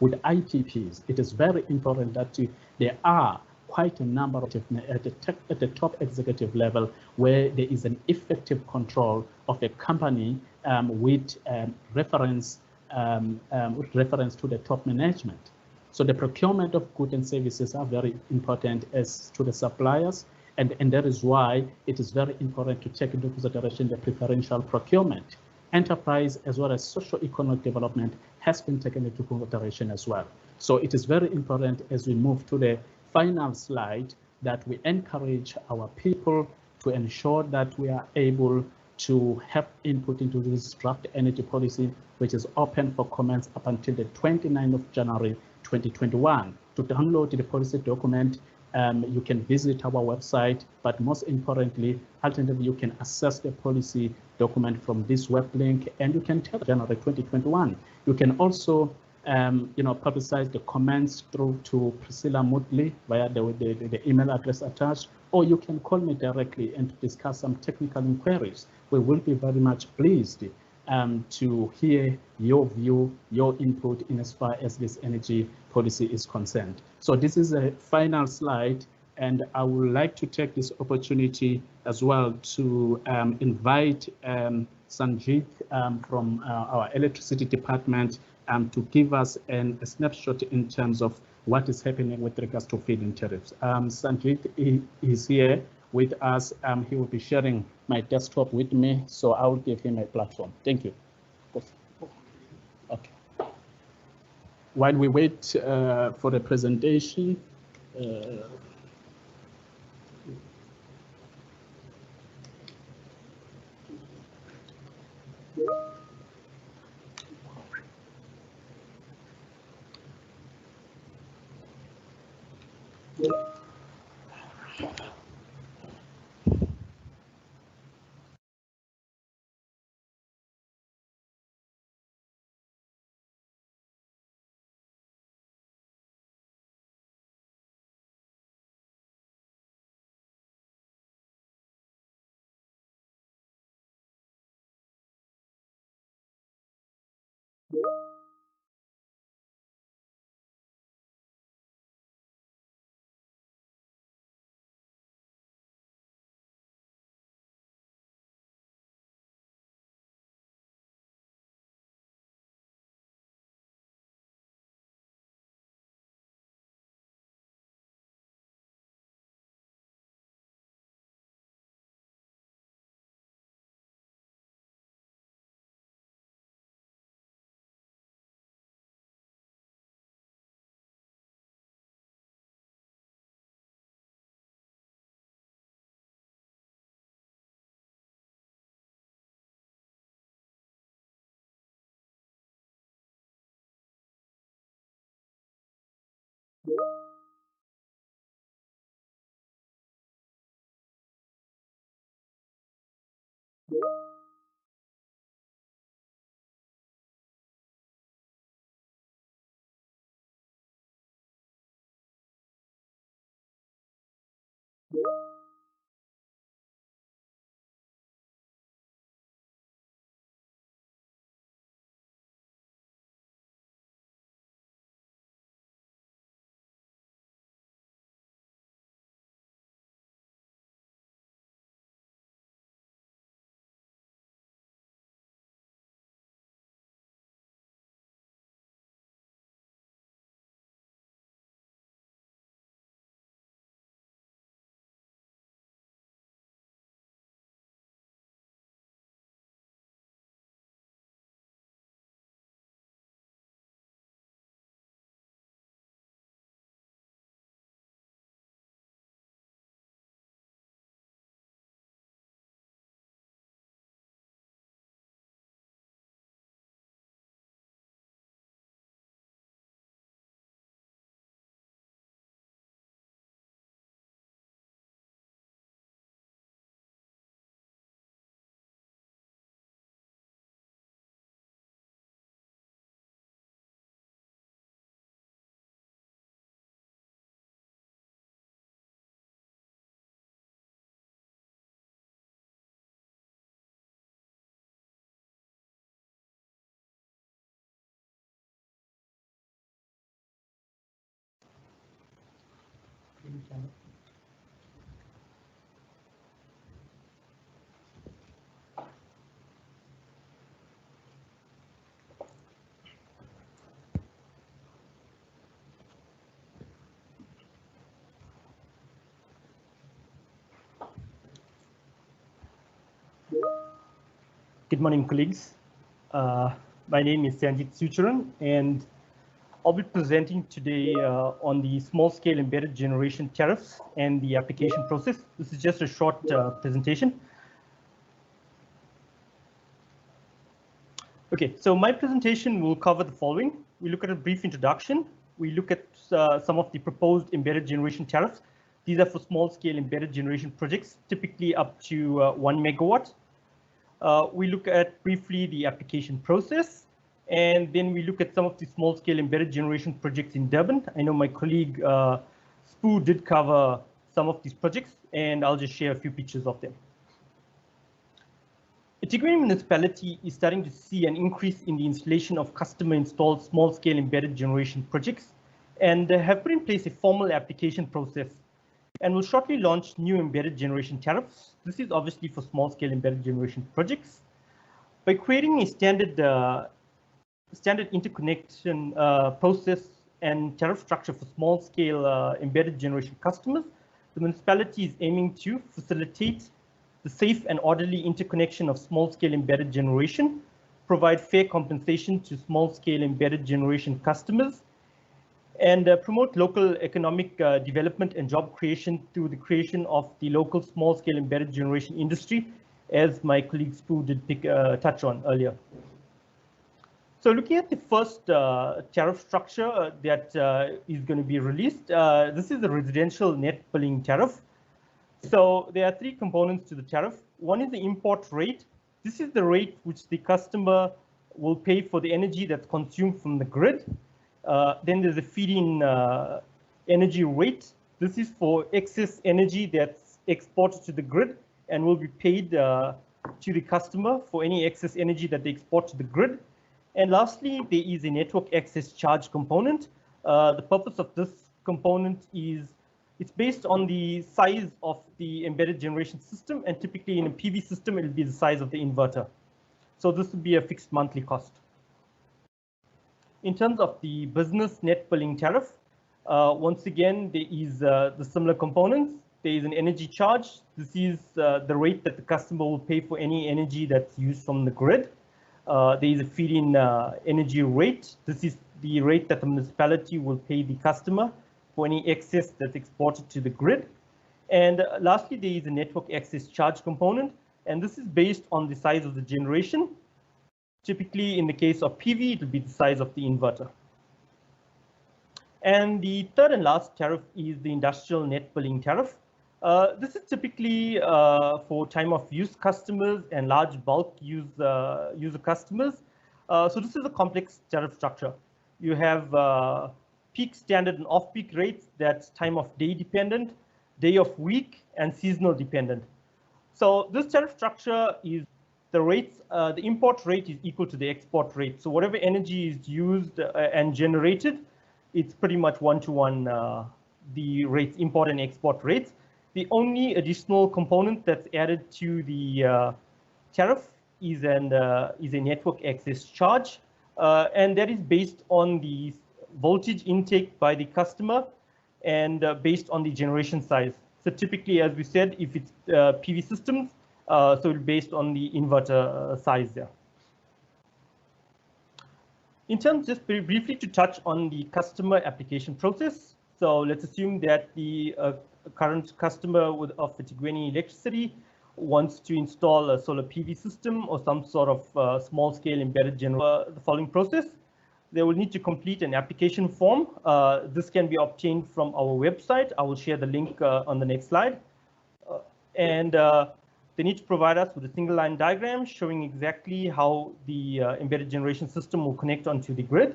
with IPPs, it is very important that there are quite a number of at the top executive level where there is an effective control of a company with reference to the top management. So the procurement of goods and services are very important as to the suppliers, and that is why it is very important to take into consideration the preferential procurement. Enterprise as well as socio-economic development has been taken into consideration as well. So it is very important as we move to the final slide that we encourage our people to ensure that we are able to have input into this draft energy policy, which is open for comments up until the 29th of January 2021. To download the policy document, you can visit our website, but most importantly, alternatively, you can access the policy document from this web link, and you can tell January 2021. You can also publicize the comments through to Priscilla Moodley via the email address attached, or you can call me directly and to discuss some technical inquiries. We will be very much pleased to hear your view, your input in as far as this energy policy is concerned. So this is a final slide, and I would like to take this opportunity as well to invite Sanjit from our electricity department to give us a snapshot in terms of what is happening with regards to feed-in tariffs. Sanjit is here with us. He will be sharing my desktop with me, so I will give him a platform. Thank you. Okay. While we wait for the presentation, Good morning, colleagues. My name is Sanjit Sucharan, and I'll be presenting today on the small-scale embedded generation tariffs and the application process. This is just a short presentation. Okay, so my presentation will cover the following. We look at a brief introduction. We look at some of the proposed embedded generation tariffs. These are for small-scale embedded generation projects, typically up to 1 megawatt. We look at briefly the application process, and then we look at some of the small-scale embedded generation projects in Durban. I know my colleague Spoo did cover some of these projects, and I'll just share a few pictures of them. eThekwini Municipality is starting to see an increase in the installation of customer-installed small-scale embedded generation projects, and have put in place a formal application process, and will shortly launch new embedded generation tariffs. This is obviously for small-scale embedded generation projects. By creating a standard interconnection process and tariff structure for small-scale embedded generation customers, the municipality is aiming to facilitate the safe and orderly interconnection of small-scale embedded generation, provide fair compensation to small-scale embedded generation customers, and promote local economic development and job creation through the creation of the local small-scale embedded generation industry, as my colleague Spoo did touch on earlier. So looking at the first tariff structure that is going to be released, this is the residential net billing tariff. So there are three components to the tariff. One is the import rate. This is the rate which the customer will pay for the energy that's consumed from the grid. Then there's a feed-in energy rate. This is for excess energy that's exported to the grid and will be paid to the customer for any excess energy that they export to the grid. And lastly, there is a network access charge component. The purpose of this component is it's based on the size of the embedded generation system, and typically in a PV system, it'll be the size of the inverter. So this will be a fixed monthly cost. In terms of the business net billing tariff, once again, there is the similar components. There is an energy charge. This is the rate that the customer will pay for any energy that's used from the grid. There is a feed-in energy rate. This is the rate that the municipality will pay the customer for any excess that's exported to the grid. And lastly, there is a network access charge component, and this is based on the size of the generation. Typically, in the case of PV, it will be the size of the inverter. And the third and last tariff is the industrial net billing tariff. This is typically for time of use customers and large bulk user customers. So this is a complex tariff structure. You have peak, standard, and off-peak rates that's time of day dependent, day of week, and seasonal dependent. So this tariff structure is the rates, the import rate is equal to the export rate. So whatever energy is used and generated, it's pretty much one-to-one the rates, import and export rates. The only additional component that's added to the tariff is a network access charge, and that is based on the voltage intake by the customer and based on the generation size. So typically, as we said, if it's PV systems, so it's based on the inverter size there. In terms, just very briefly to touch on the customer application process. So let's assume that the current customer of eThekwini Electricity wants to install a solar PV system or some sort of small-scale embedded generator. The following process: they will need to complete an application form. This can be obtained from our website. I will share the link on the next slide. They need to provide us with a single line diagram showing exactly how the embedded generation system will connect onto the grid.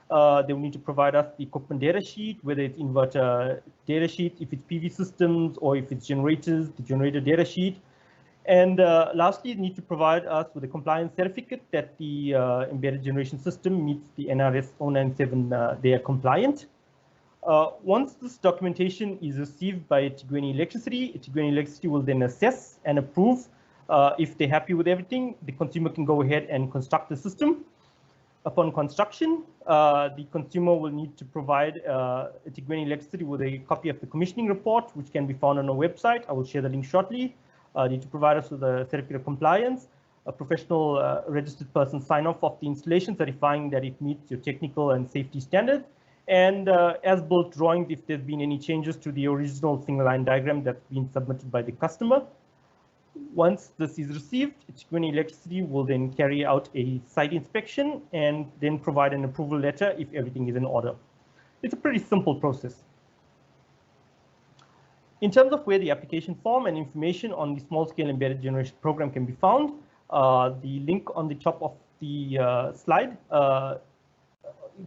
They will need to provide us the equipment data sheet, whether it's inverter data sheet, if it's PV systems, or if it's generators, the generator data sheet. And lastly, they need to provide us with a compliance certificate that the embedded generation system meets the NRS 097, they are compliant. Once this documentation is received by eThekwini Electricity will then assess and approve. If they're happy with everything, the consumer can go ahead and construct the system. Upon construction, the consumer will need to provide eThekwini Electricity with a copy of the commissioning report, which can be found on our website. I will share the link shortly. Need to provide us with a certificate of compliance, a professional registered person sign-off of the installation, certifying that it meets your technical and safety standards, and as-built drawings if there's been any changes to the original single line diagram that's been submitted by the customer. Once this is received, eThekwini Electricity will then carry out a site inspection and then provide an approval letter if everything is in order. It's a pretty simple process. In terms of where the application form and information on the small-scale embedded generation program can be found, the link on the top of the slide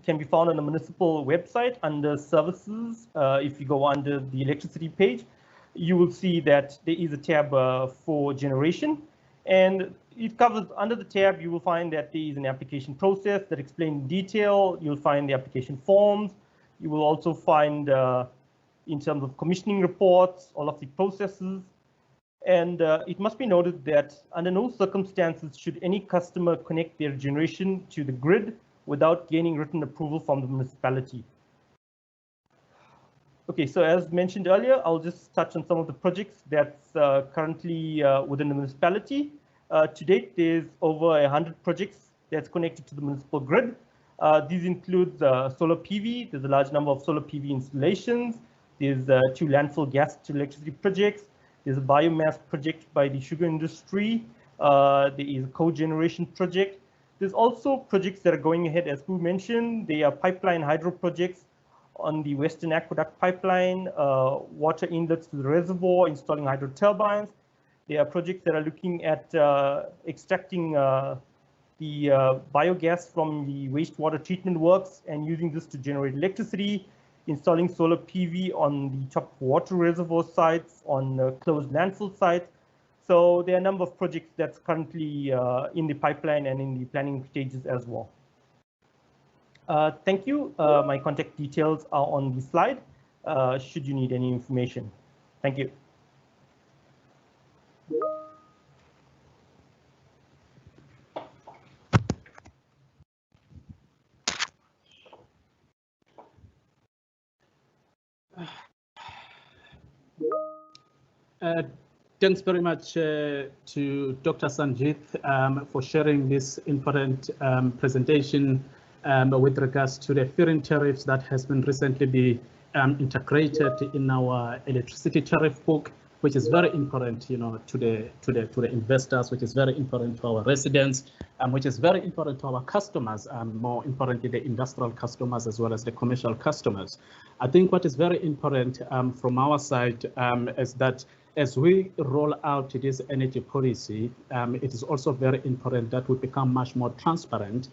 can be found on the municipal website under services. If you go under the electricity page, you will see that there is a tab for generation, and it covers under the tab. You will find that there is an application process that explains in detail. You'll find the application forms. You will also find in terms of commissioning reports, all of the processes. And it must be noted that under no circumstances should any customer connect their generation to the grid without gaining written approval from the municipality. Okay, so as mentioned earlier, I'll just touch on some of the projects that's currently within the municipality. To date, there's over 100 projects that's connected to the municipal grid. These include solar PV. There's a large number of solar PV installations. There's 2 landfill gas to electricity projects. There's a biomass project by the sugar industry. There is a cogeneration project. There's also projects that are going ahead, as Boo mentioned. They are pipeline hydro projects on the Western Aqueduct pipeline, water inlets to the reservoir, installing hydro turbines. There are projects that are looking at extracting the biogas from the wastewater treatment works and using this to generate electricity, installing solar PV on the top water reservoir sites, on closed landfill sites. So there are a number of projects that's currently in the pipeline and in the planning stages as well. Thank you. My contact details are on the slide, should you need any information. Thank you. Thanks very much to Dr. Sanjith for sharing this important presentation with regards to the feed-in tariffs that has been recently integrated in our electricity tariff book, which is very important, to the investors, which is very important to our residents, which is very important to our customers, more importantly, the industrial customers as well as the commercial customers. I think what is very important from our side is that as we roll out this energy policy, it is also very important that we become much more transparent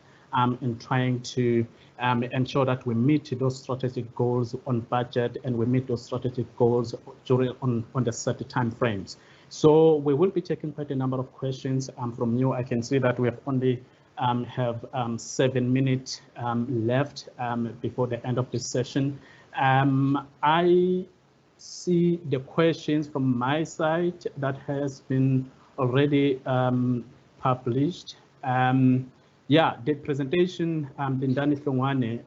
in trying to ensure that we meet those strategic goals on budget and we meet those strategic goals on the set time frames. So we will be taking quite a number of questions from you. I can see that we have only have 7 minutes left before the end of this session. I see the questions from my side that has been already published. Yeah, the presentation been done in eThekwini,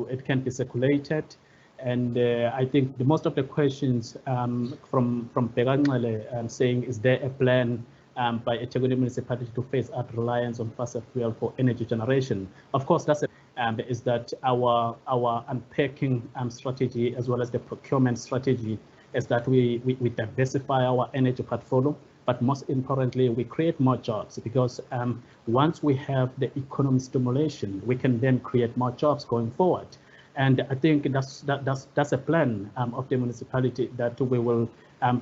it can be circulated, and I think most of the questions from Peganxele saying, is there a plan by eThekwini Municipality to phase out reliance on fossil fuel for energy generation? Of course, that's is that our unpacking strategy as well as the procurement strategy is that we diversify our energy portfolio, but most importantly, we create more jobs, because once we have the economic stimulation, we can then create more jobs going forward. And I think that's a plan of the municipality, that we will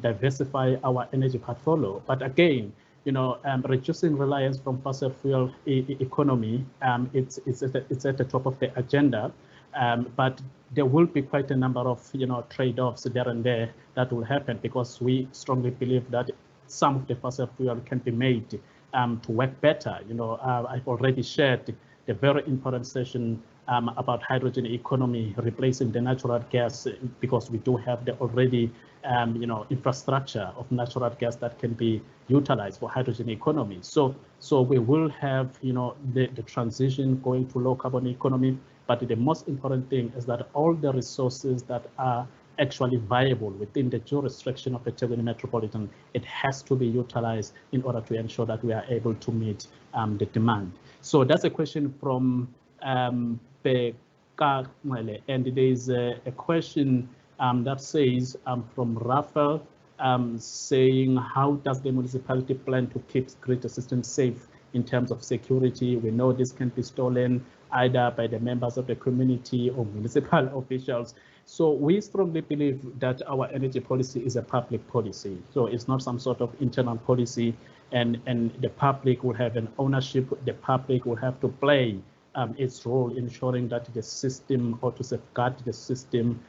diversify our energy portfolio. But again, reducing reliance from fossil fuel economy, it's at the top of the agenda, but there will be quite a number of trade-offs there and there that will happen, because we strongly believe that some of the fossil fuel can be made to work better. I've already shared the very important session about hydrogen economy, replacing the natural gas, because we do have the already infrastructure of natural gas that can be utilized for hydrogen economy. So we will have the transition going to low carbon economy, but the most important thing is that all the resources that are actually viable within the jurisdiction of the eThekwini Metropolitan, it has to be utilized in order to ensure that we are able to meet the demand. So that's a question from Peka, and there is a question that says from Rafael, saying, how does the municipality plan to keep greater systems safe in terms of security? We know this can be stolen either by the members of the community or municipal officials. So we strongly believe that our energy policy is a public policy. So it's not some sort of internal policy, and the public will have an ownership. The public will have to play its role in ensuring that the system, or to safeguard the system,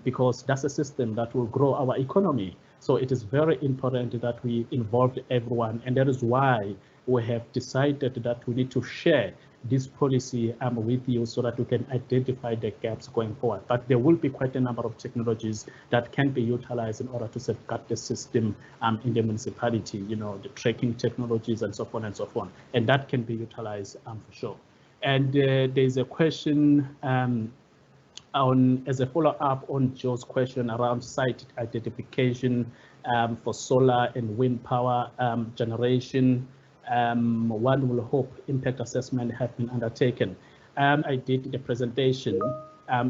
because that's a system that will grow our economy. So it is very important that we involve everyone, and that is why we have decided that we need to share this policy with you so that we can identify the gaps going forward. But there will be quite a number of technologies that can be utilized in order to safeguard the system in the municipality, the tracking technologies and so on and so on, and that can be utilized for sure. And there's a question as a follow-up on Joe's question around site identification for solar and wind power generation. One will hope impact assessment have been undertaken. I did the presentation.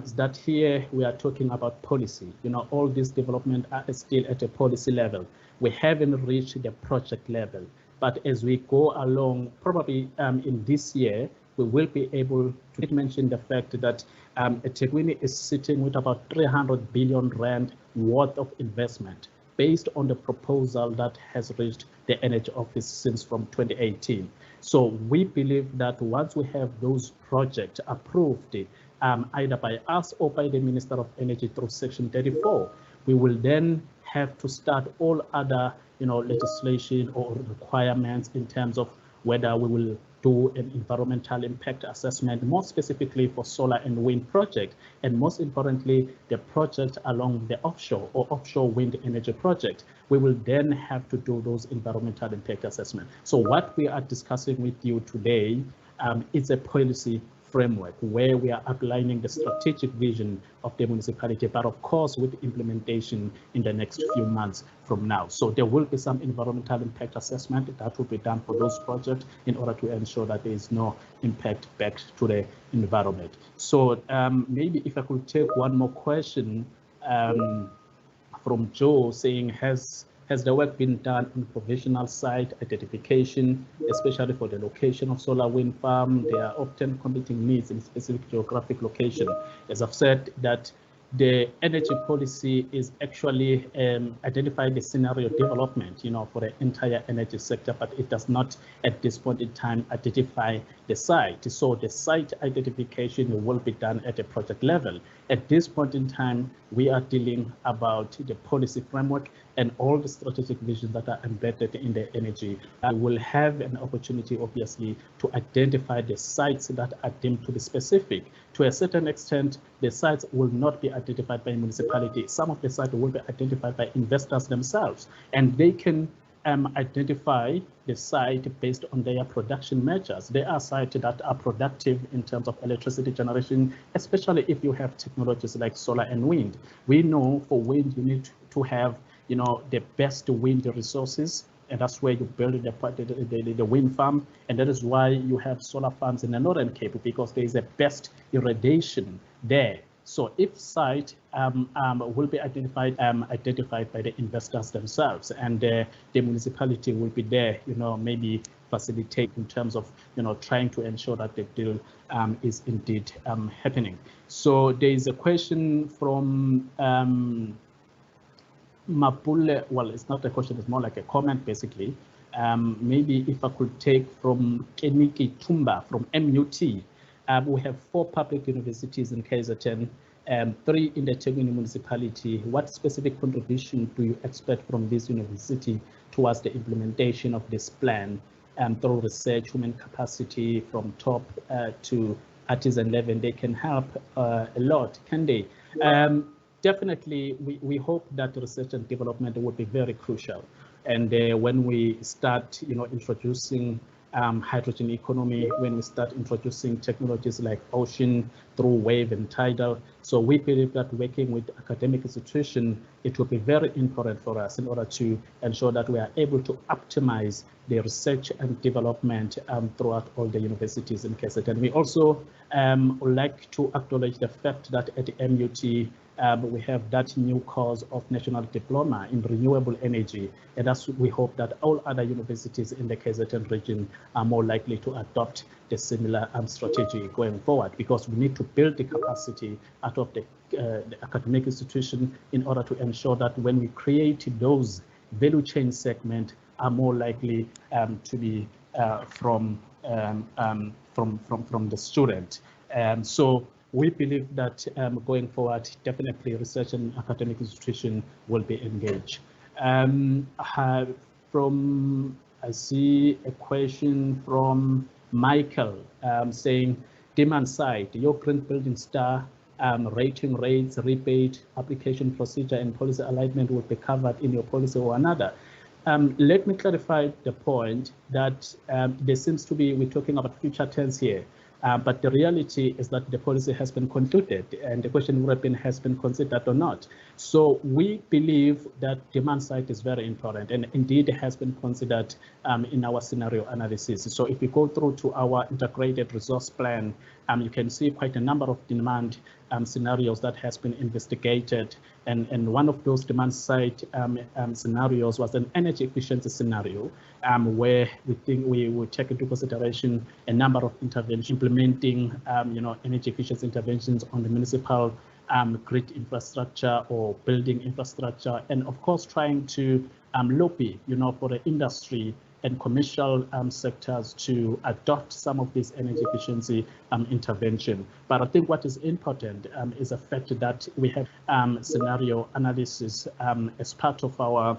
Is that here we are talking about policy. All this development are still at a policy level. We haven't reached the project level, but as we go along, probably in this year, we will be able to mention the fact that eThekwini is sitting with about 300 billion rand worth of investment based on the proposal that has reached the Energy Office since from 2018. So we believe that once we have those projects approved, either by us or by the Minister of Energy through Section 34, we will then have to start all other legislation or requirements in terms of whether we will do an environmental impact assessment, more specifically for solar and wind project, and most importantly, the project along the offshore or offshore wind energy project. We will then have to do those environmental impact assessment. So what we are discussing with you today is a policy framework where we are outlining the strategic vision of the municipality, but of course with implementation in the next few months from now. So there will be some environmental impact assessment that will be done for those projects in order to ensure that there is no impact back to the environment. So maybe if I could take one more question from Joe, saying, has the work been done on provisional site identification, especially for the location of solar wind farm? There are often competing needs in specific geographic location. As I've said, that the energy policy is actually identifying the scenario development, for the entire energy sector, but it does not at this point in time identify the site. So the site identification will be done at a project level. At this point in time, we are dealing about the policy framework and all the strategic visions that are embedded in the energy. We will have an opportunity, obviously, to identify the sites that are deemed to be specific. To a certain extent, the sites will not be identified by municipality. Some of the sites will be identified by investors themselves, and they can identify the site based on their production measures. There are sites that are productive in terms of electricity generation, especially if you have technologies like solar and wind. We know for wind, you need to have the best wind resources, and that's where you build the wind farm, and that is why you have solar farms in the Northern Cape, because there is a best irradiation there. So if site will be identified by the investors themselves, and the municipality will be there, maybe facilitate in terms of trying to ensure that the deal is indeed happening. So there is a question from Mapule. Well, it's not a question, it's more like a comment basically. Maybe if I could take from Keniki Tumba from MUT. We have 4 public universities in KZN, 3 in the eThekwini municipality. What specific contribution do you expect from this university towards the implementation of this plan through research, human capacity, from top to artisan level, they can help a lot, can they? Definitely, we hope that research and development will be very crucial. And when we start, introducing hydrogen economy, when we start introducing technologies like ocean through wave and tidal. So we believe that working with academic institutions, it will be very important for us in order to ensure that we are able to optimize the research and development throughout all the universities in KZN. We also would like to acknowledge the fact that at the MUT, we have that new course of National Diploma in Renewable Energy, and that's, we hope that all other universities in the KZN region are more likely to adopt the similar strategy going forward, because we need to build the capacity out of the academic institution in order to ensure that when we create those value chain segments are more likely to be from the student. So we believe that going forward, definitely research and academic institution will be engaged. I see a question from Michael saying, demand side, your green building star rating rates, rebate, application procedure, and policy alignment will be covered in your policy or another. Let me clarify the point that there seems to be, we're talking about future tense here. But the reality is that the policy has been concluded and the question would have been, has been considered or not. So we believe that demand side is very important, and indeed it has been considered in our scenario analysis. So if we go through to our integrated resource plan, you can see quite a number of demand scenarios that has been investigated. And one of those demand side scenarios was an energy efficiency scenario, where we think we will take into consideration a number of interventions, implementing energy efficiency interventions on the municipal grid infrastructure or building infrastructure, and of course trying to lobby for the industry and commercial sectors to adopt some of this energy efficiency intervention. But I think what is important is the fact that we have scenario analysis as part of our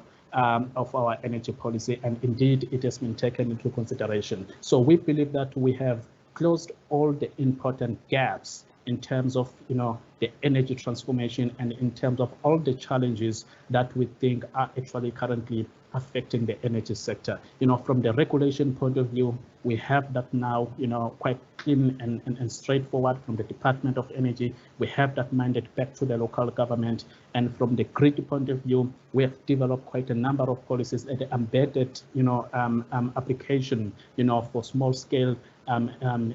energy policy, and indeed it has been taken into consideration. So we believe that we have closed all the important gaps in terms of the energy transformation and in terms of all the challenges that we think are actually currently affecting the energy sector. From the regulation point of view, we have that now, quite clean and straightforward from the Department of Energy. We have that mandate back to the local government. And from the grid point of view, we have developed quite a number of policies and the embedded, application, for small scale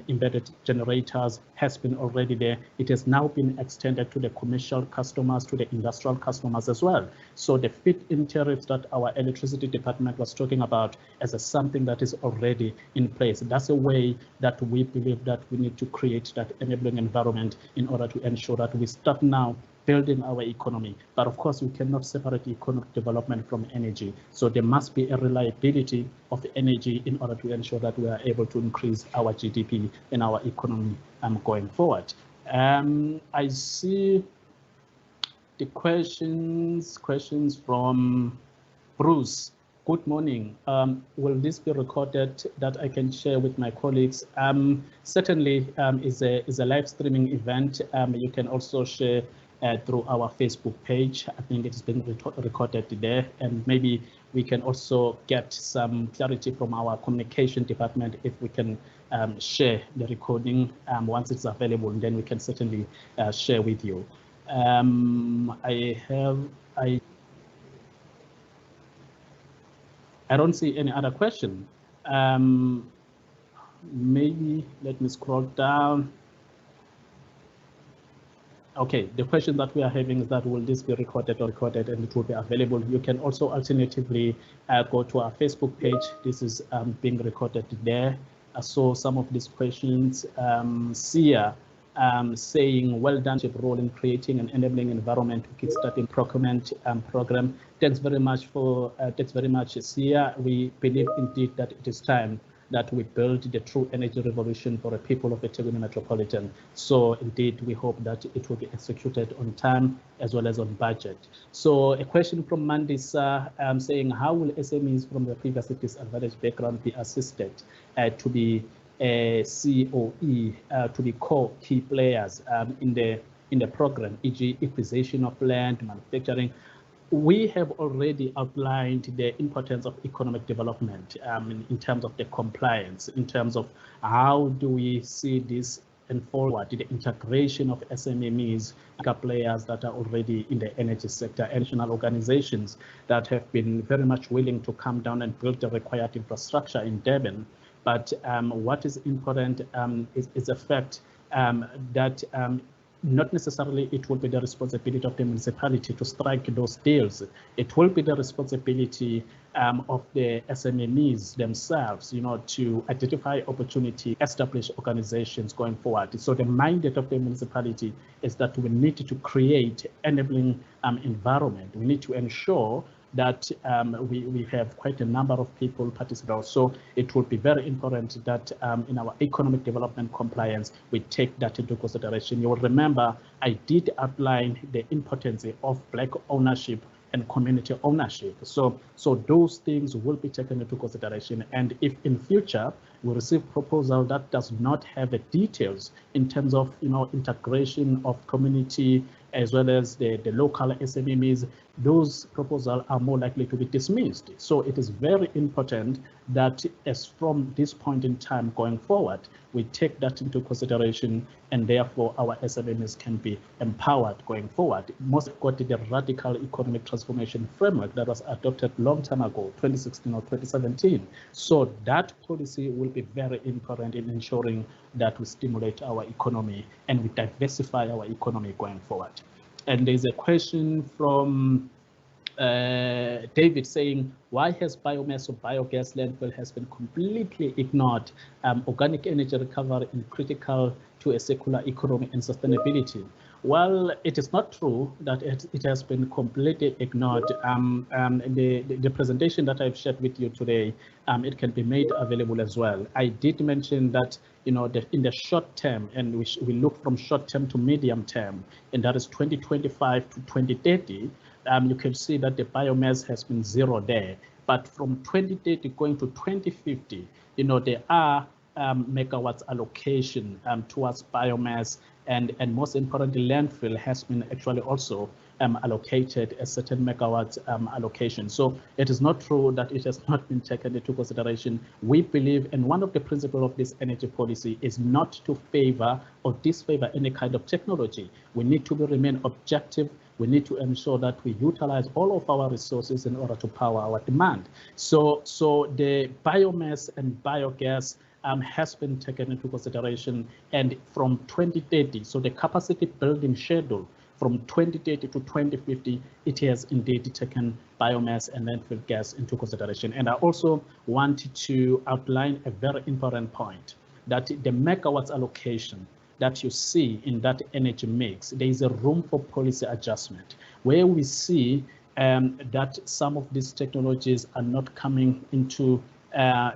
embedded generators has been already there. It has now been extended to the commercial customers, to the industrial customers as well. So the fit-in tariffs that our electricity department was talking about as something that is already in place. That's a way that we believe that we need to create that enabling environment in order to ensure that we start now building our economy. But of course, we cannot separate economic development from energy. So there must be a reliability of energy in order to ensure that we are able to increase our GDP and our economy going forward. I see the questions from Bruce. Good morning. Will this be recorded that I can share with my colleagues? Certainly, is a live streaming event. You can also share through our Facebook page. I think it's been recorded there, and maybe we can also get some clarity from our communication department if we can share the recording once it's available, and then we can certainly share with you. I don't see any other question. Maybe let me scroll down. Okay, the question that we are having is that will this be recorded and it will be available. You can also alternatively go to our Facebook page. This is being recorded there. I saw some of these questions. Sia saying, well done, role in creating an enabling environment to kickstarting procurement program. Thanks very much Sia. We believe indeed that it is time that we build the true energy revolution for the people of the eThekwini Metropolitan. So indeed, we hope that it will be executed on time as well as on budget. So a question from Mandisa saying, how will SMEs from the previously disadvantaged background be assisted to be COE to be core key players in the program, e.g. acquisition of land, manufacturing. We have already outlined the importance of economic development in terms of the compliance, in terms of how do we see this and forward the integration of SMMEs, players that are already in the energy sector, national organizations that have been very much willing to come down and build the required infrastructure in Durban. But what is important is the fact that not necessarily it will be the responsibility of the municipality to strike those deals. It will be the responsibility of the SMMEs themselves, to identify opportunity, establish organizations going forward. So the mandate of the municipality is that we need to create enabling environment. We need to ensure that we have quite a number of people participate. So it will be very important that in our economic development compliance, we take that into consideration. You will remember I did outline the importance of Black ownership and community ownership. So those things will be taken into consideration. And if in future we receive proposal that does not have the details in terms of integration of community as well as the local SMMEs, those proposals are more likely to be dismissed. So it is very important that as from this point in time going forward, we take that into consideration, and therefore our SMMEs can be empowered going forward. Most got the radical economic transformation framework that was adopted long time ago, 2016 or 2017. So that policy will be very important in ensuring that we stimulate our economy and we diversify our economy going forward. And there's a question from David saying, why has biomass or biogas landfill has been completely ignored? Organic energy recovery is critical to a circular economy and sustainability. Well, it is not true that it has been completely ignored. The presentation that I've shared with you today, it can be made available as well. I did mention that in the short term, and we look from short term to medium term, and that is 2025 to 2030. You can see that the biomass has been zero there, but from 2030 going to 2050, there are megawatts allocation towards biomass, and most importantly, landfill has been actually also allocated a certain megawatts allocation. So it is not true that it has not been taken into consideration. We believe, and one of the principles of this energy policy is not to favor or disfavor any kind of technology. We need to remain objective. We need to ensure that we utilize all of our resources in order to power our demand. So the biomass and biogas has been taken into consideration, and from 2030, so the capacity building schedule from 2030 to 2050, it has indeed taken biomass and landfill gas into consideration. And I also wanted to outline a very important point, that the megawatts allocation that you see in that energy mix, there is a room for policy adjustment, where we see that some of these technologies are not coming into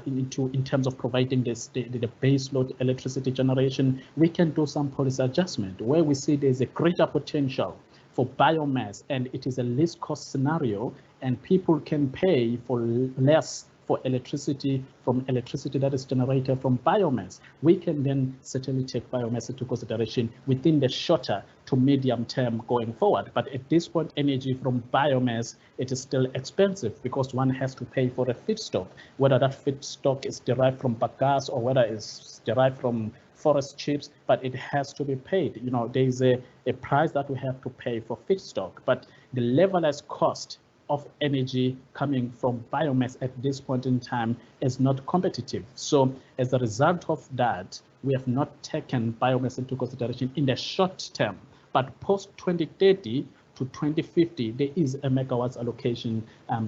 in terms of providing the base load electricity generation. We can do some policy adjustment where we see there's a greater potential for biomass, and it is a least cost scenario, and people can pay for less for electricity from electricity that is generated from biomass. We can then certainly take biomass into consideration within the shorter to medium term going forward. But at this point, energy from biomass, it is still expensive because one has to pay for a feedstock, whether that feedstock is derived from bagasse or whether it's derived from forest chips, but it has to be paid. There is a price that we have to pay for feedstock, but the levelized cost of energy coming from biomass at this point in time is not competitive. So as a result of that, we have not taken biomass into consideration in the short term, but post 2030 to 2050, there is a megawatts allocation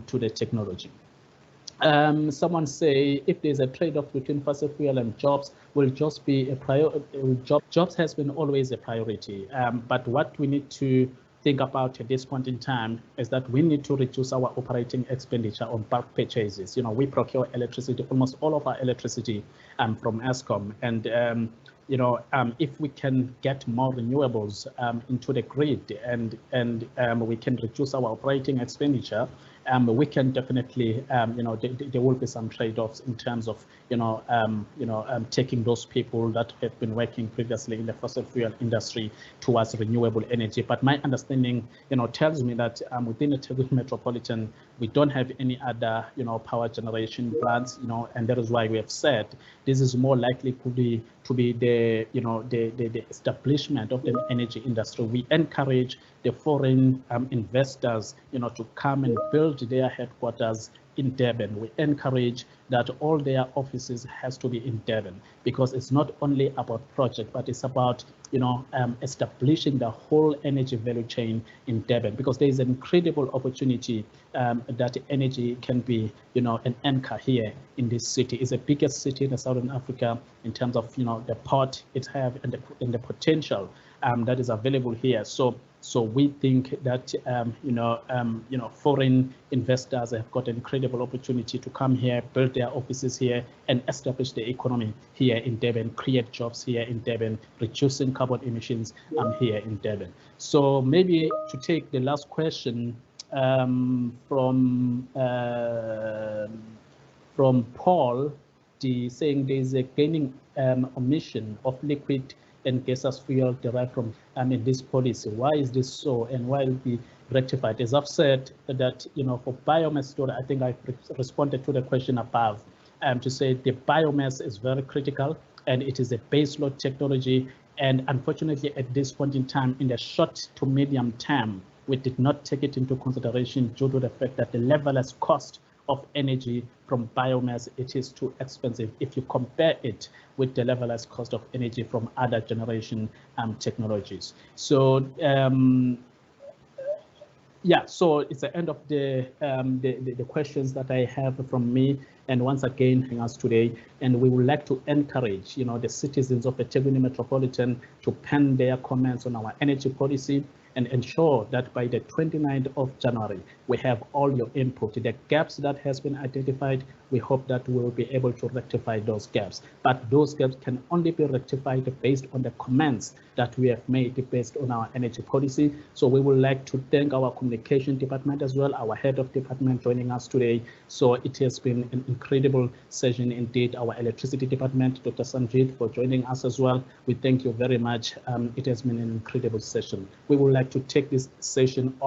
to the technology. Someone say, if there's a trade-off between fossil fuel and jobs, will jobs be a priority? Jobs has been always a priority, but what we need to think about at this point in time is that we need to reduce our operating expenditure on bulk purchases. We procure electricity, almost all of our electricity from Eskom, and if we can get more renewables into the grid and we can reduce our operating expenditure, we can definitely, there will be some trade-offs in terms of, taking those people that have been working previously in the fossil fuel industry towards renewable energy. But my understanding, tells me that within the eThekwini metropolitan, we don't have any other, power generation plants, and that is why we have said this is more likely to be the, the establishment of the energy industry. We encourage the foreign investors, to come and build their headquarters in Durban. We encourage that all their offices has to be in Durban, because it's not only about project, but it's about, establishing the whole energy value chain in Durban, because there is an incredible opportunity that energy can be, an anchor here in this city. It's the biggest city in Southern Africa in terms of, the port it have and the potential that is available here. So we think that foreign investors have got an incredible opportunity to come here, build their offices here, and establish the economy here in Durban, create jobs here in Durban, reducing carbon emissions here in Durban. So maybe to take the last question from Paul, saying there is a gaining omission of liquid and gaseous fuel derived from in this policy. Why is this so, and why will it be rectified? As I've said, that for biomass storage, I think I've responded to the question above, to say the biomass is very critical, and it is a baseload technology. And unfortunately, at this point in time, in the short to medium term, we did not take it into consideration due to the fact that the levelized cost of energy from biomass, it is too expensive if you compare it with the levelized cost of energy from other generation technologies. So yeah, so it's the end of the questions that I have from me. And once again, us today, and we would like to encourage, the citizens of the eThekwini metropolitan to pen their comments on our energy policy, and ensure that by the 29th of January, we have all your input. The gaps that has been identified, we hope that we will be able to rectify those gaps. But those gaps can only be rectified based on the comments that we have made based on our energy policy. So we would like to thank our communication department as well, our head of department joining us today. So it has been an incredible session indeed. Our electricity department, Dr. Sanjit, for joining us as well. We thank you very much. It has been an incredible session. We would like to take this session off.